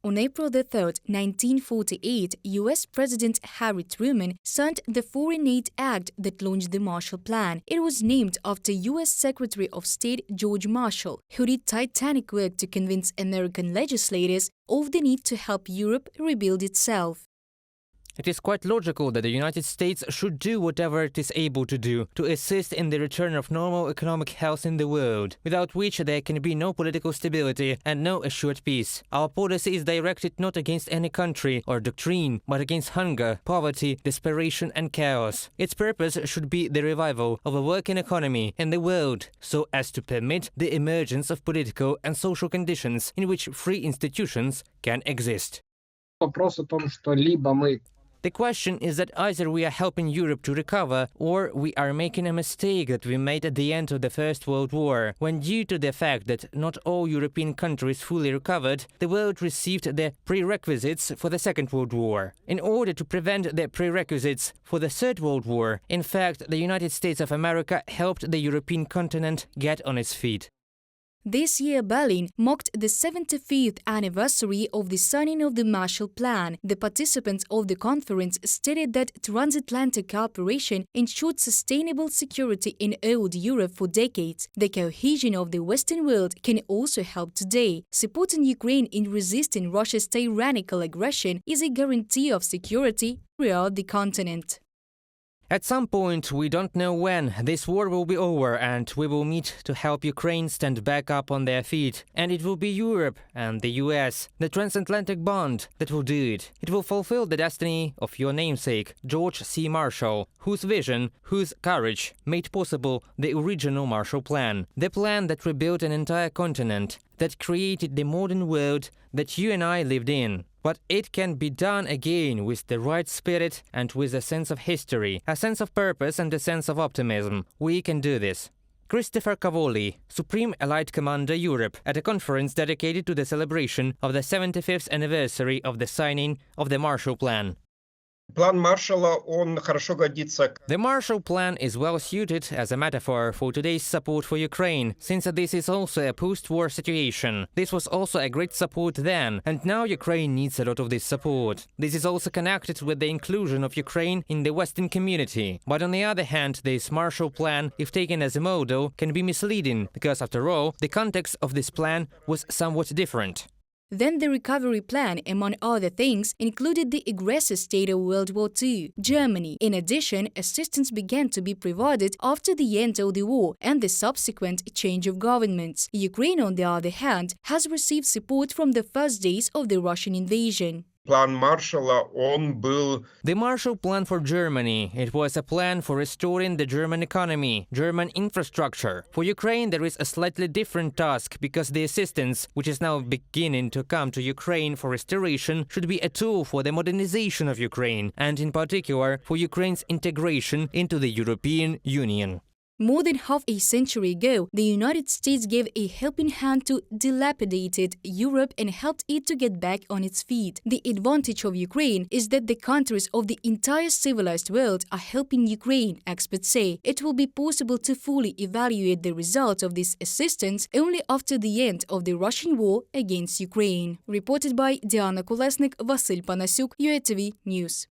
On April 3, 1948, U.S. President Harry Truman signed the Foreign Aid Act that launched the Marshall Plan. It was named after U.S. Secretary of State George Marshall, who did titanic work to convince American legislators of the need to help Europe rebuild itself. It is quite logical that the United States should do whatever it is able to do to assist in the return of normal economic health in the world, without which there can be no political stability and no assured peace. Our policy is directed not against any country or doctrine, but against hunger, poverty, desperation and chaos. Its purpose should be the revival of a working economy in the world, so as to permit the emergence of political and social conditions in which free institutions can exist. Вопрос о том, что либо мы The question is that either we are helping Europe to recover, or we are making a mistake that we made at the end of the First World War, when due to the fact that not all European countries fully recovered, the world received the prerequisites for the Second World War. In order to prevent the prerequisites for the Third World War, in fact, the United States of America helped the European continent get on its feet. This year, Berlin marked the 75th anniversary of the signing of the Marshall Plan. The participants of the conference stated that transatlantic cooperation ensured sustainable security in old Europe for decades. The cohesion of the Western world can also help today. Supporting Ukraine in resisting Russia's tyrannical aggression is a guarantee of security throughout the continent. At some point, we don't know when, this war will be over and we will meet to help Ukraine stand back up on their feet. And it will be Europe and the US, the transatlantic bond, that will do it. It will fulfill the destiny of your namesake, George C. Marshall, whose vision, whose courage made possible the original Marshall Plan. The plan that rebuilt an entire continent, that created the modern world that you and I lived in. But it can be done again with the right spirit and with a sense of history, a sense of purpose and a sense of optimism. We can do this. Christopher Cavoli, Supreme Allied Commander Europe, at a conference dedicated to the celebration of the 75th anniversary of the signing of the Marshall Plan. План Маршалла, он хорошо годится. The Marshall Plan is well suited as a metaphor for today's support for Ukraine, since this is also a post-war situation. This was also a great support then, and now Ukraine needs a lot of this support. This is also connected with the inclusion of Ukraine in the Western community. But on the other hand, this Marshall Plan, if taken as a model, can be misleading, because after all, the context of this plan was somewhat different. Then the recovery plan, among other things, included the aggressor state of World War II, Germany. In addition, assistance began to be provided after the end of the war and the subsequent change of governments. Ukraine, on the other hand, has received support from the first days of the Russian invasion. План Маршалла, он был... The Marshall Plan for Germany. It was a plan for restoring the German economy, German infrastructure. For Ukraine, there is a slightly different task, because the assistance, which is now beginning to come to Ukraine for restoration, should be a tool for the modernization of Ukraine, and in particular, for Ukraine's integration into the European Union. More than half a century ago, the United States gave a helping hand to dilapidated Europe and helped it to get back on its feet. The advantage of Ukraine is that the countries of the entire civilized world are helping Ukraine, experts say. It will be possible to fully evaluate the results of this assistance only after the end of the Russian war against Ukraine. Reported by Diana Kolesnik, Vasyl Panasyuk, UATV News.